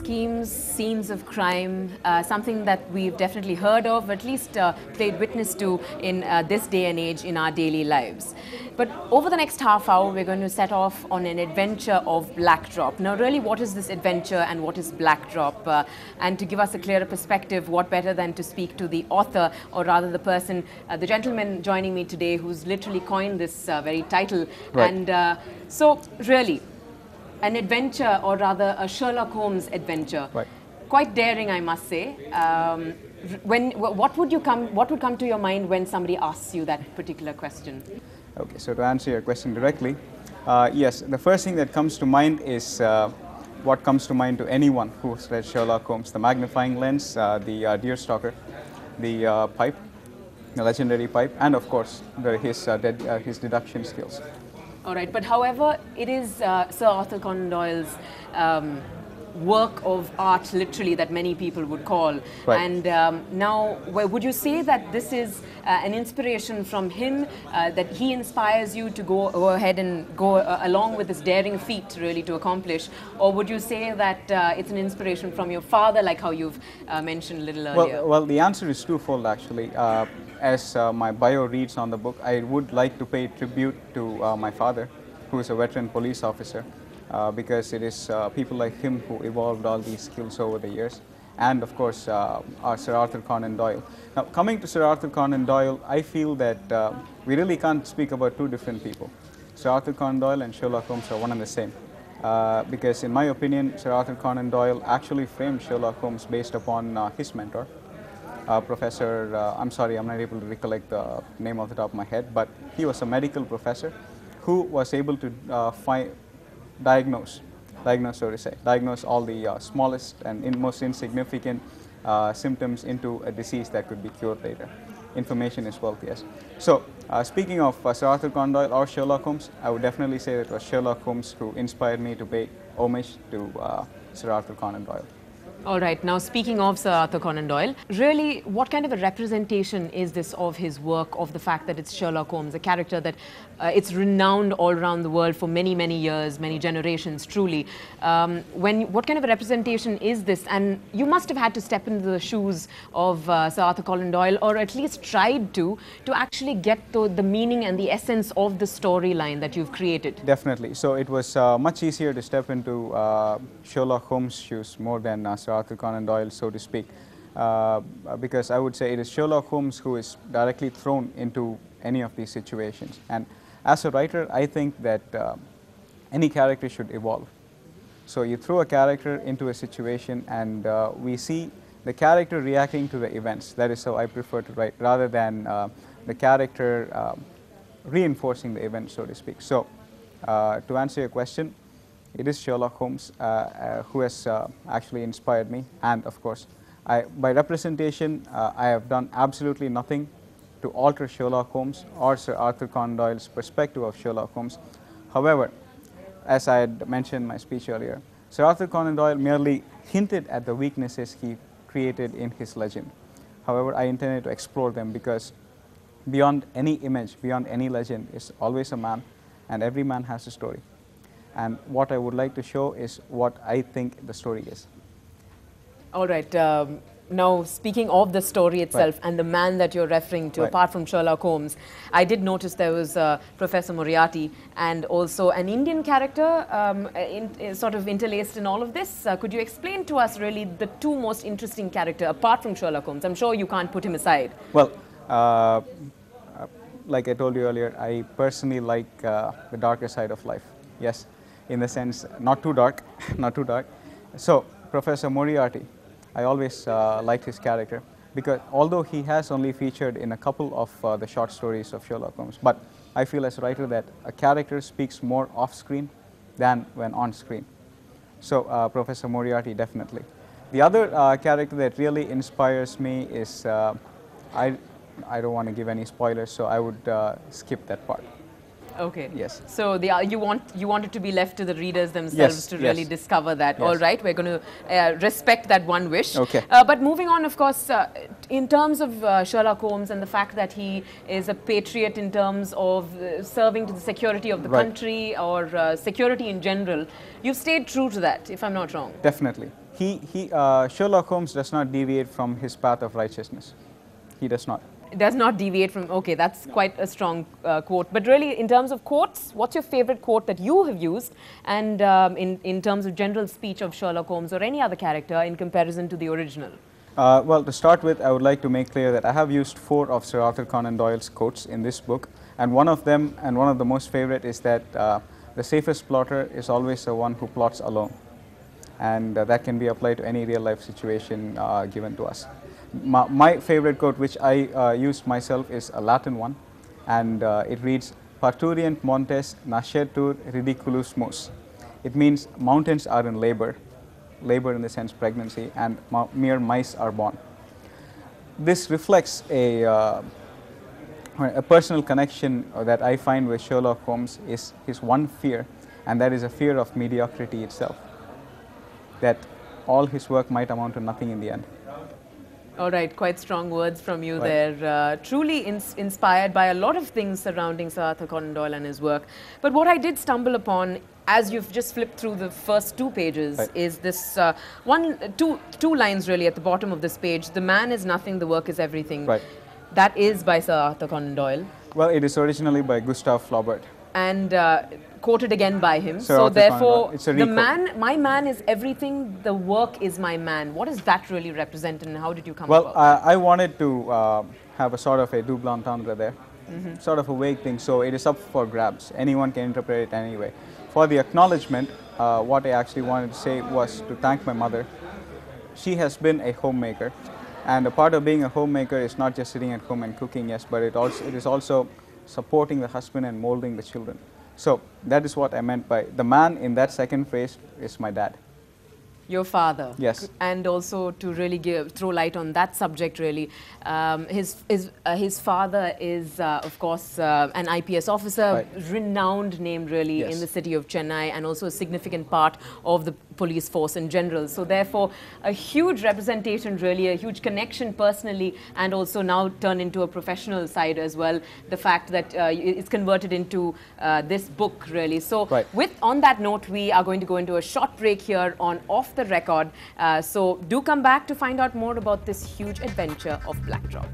schemes, scenes of crime, something that we've definitely heard of, at least played witness to in this day and age in our daily lives. But over the next half hour, we're going to set off on an adventure of Blackdrop. Now, really, what is this adventure and what is Blackdrop? And to give us a clearer perspective, what better than to speak to the author, or rather the person, the gentleman joining me today who's literally coined this very title. Right. And so, really, an adventure, or rather a Sherlock Holmes adventure. Right. Quite daring, I must say. What would come to your mind when somebody asks you that particular question? Okay, so to answer your question directly, yes, the first thing that comes to mind is what comes to mind to anyone who's read Sherlock Holmes: the magnifying lens, the deerstalker, the pipe, the legendary pipe, and of course his deduction skills. All right, but however, it is Sir Arthur Conan Doyle's work of art, literally, that many people would call. Right. And now, would you say that this is an inspiration from him, that he inspires you to go ahead and go along with this daring feat, really, to accomplish? Or would you say that it's an inspiration from your father, like how you've mentioned a little earlier? Well, the answer is twofold, actually. As my bio reads on the book, I would like to pay tribute to my father, who is a veteran police officer. Because it is people like him who evolved all these skills over the years, and of course our Sir Arthur Conan Doyle. Now, coming to Sir Arthur Conan Doyle, I feel that we really can't speak about two different people. Sir Arthur Conan Doyle and Sherlock Holmes are one and the same, because in my opinion, Sir Arthur Conan Doyle actually framed Sherlock Holmes based upon his mentor, Professor, I'm sorry, I'm not able to recollect the name off the top of my head, but he was a medical professor who was able to diagnose all the smallest and most insignificant symptoms into a disease that could be cured later. Information is wealth, yes. So, speaking of Sir Arthur Conan Doyle or Sherlock Holmes, I would definitely say that it was Sherlock Holmes who inspired me to pay homage to Sir Arthur Conan Doyle. All right, now speaking of Sir Arthur Conan Doyle, really, what kind of a representation is this of his work, of the fact that it's Sherlock Holmes, a character that it's renowned all around the world for many, many years, many generations, truly. What kind of a representation is this? And you must have had to step into the shoes of Sir Arthur Conan Doyle, or at least tried to actually get the meaning and the essence of the storyline that you've created. Definitely. So it was much easier to step into Sherlock Holmes' shoes more than Sir Arthur Conan Doyle, so to speak, because I would say it is Sherlock Holmes who is directly thrown into any of these situations. And as a writer, I think that any character should evolve. So you throw a character into a situation and we see the character reacting to the events. That is how I prefer to write, rather than the character reinforcing the event, so to speak. So to answer your question, it is Sherlock Holmes who has actually inspired me, and of course, by representation, I have done absolutely nothing to alter Sherlock Holmes or Sir Arthur Conan Doyle's perspective of Sherlock Holmes. However, as I had mentioned in my speech earlier, Sir Arthur Conan Doyle merely hinted at the weaknesses he created in his legend. However, I intended to explore them, because beyond any image, beyond any legend, is always a man, and every man has a story. And what I would like to show is what I think the story is. All right. Now, speaking of the story itself, right, and the man that you're referring to, right, apart from Sherlock Holmes, I did notice there was Professor Moriarty and also an Indian character sort of interlaced in all of this. Could you explain to us really the two most interesting characters apart from Sherlock Holmes? I'm sure you can't put him aside. Well, like I told you earlier, I personally like the darker side of life. Yes, in the sense, not too dark, not too dark. So, Professor Moriarty, I always liked his character, because although he has only featured in a couple of the short stories of Sherlock Holmes, but I feel as a writer that a character speaks more off screen than when on screen. So Professor Moriarty, definitely. The other character that really inspires me is, I don't want to give any spoilers, so I would skip that part. Okay. Yes. So you want it to be left to the readers themselves, yes, to really discover that. Yes. All right, we're going to respect that one wish. Okay. But moving on, of course, in terms of Sherlock Holmes and the fact that he is a patriot in terms of serving to the security of the country, or security in general, you've stayed true to that, if I'm not wrong. Definitely. Sherlock Holmes does not deviate from his path of righteousness. He does not. Does not deviate from, okay, that's quite a strong quote. But really, in terms of quotes, what's your favorite quote that you have used? And in terms of general speech of Sherlock Holmes or any other character in comparison to the original? Well, to start with, I would like to make clear that I have used 4 of Sir Arthur Conan Doyle's quotes in this book. And one of them, and one of the most favorite, is that the safest plotter is always the one who plots alone. And that can be applied to any real life situation given to us. My favorite quote, which I used myself, is a Latin one, and it reads, "Parturient montes nascetur ridiculus mos." It means mountains are in labor in the sense pregnancy, and mere mice are born. This reflects a personal connection that I find with Sherlock Holmes is his one fear, and that is a fear of mediocrity itself, that all his work might amount to nothing in the end. All right, quite strong words from you Right. there. Truly inspired by a lot of things surrounding Sir Arthur Conan Doyle and his work. But what I did stumble upon, as you've just flipped through the first 2 pages, Right. is this two lines really at the bottom of this page. "The man is nothing, the work is everything." Right. That is by Sir Arthur Conan Doyle. Well, it is originally by Gustav Flaubert. And quoted again by him. Sir So Arthur Conan therefore, Doyle. It's a the requote. my man is everything, the work is my man. What does that really represent, and how did you come Well, about? I wanted to have a sort of a double entendre there, sort of a vague thing, so it is up for grabs. Anyone can interpret it anyway. For the acknowledgement, what I actually wanted to say was to thank my mother. She has been a homemaker, and a part of being a homemaker is not just sitting at home and cooking, yes, but it is also supporting the husband and molding the children. So that is what I meant by the man in that second phrase is my dad. Your father. Yes. And also to really throw light on that subject, really, his father is, of course, an IPS officer, Right. renowned name, really, Yes. in the city of Chennai, and also a significant part of the police force in general. So therefore, a huge representation, really, a huge connection personally, and also now turned into a professional side as well. The fact that it's converted into this book, really. So Right. on that note, we are going to go into a short break here on Off the Record. So do come back to find out more about this huge adventure of Black Drop.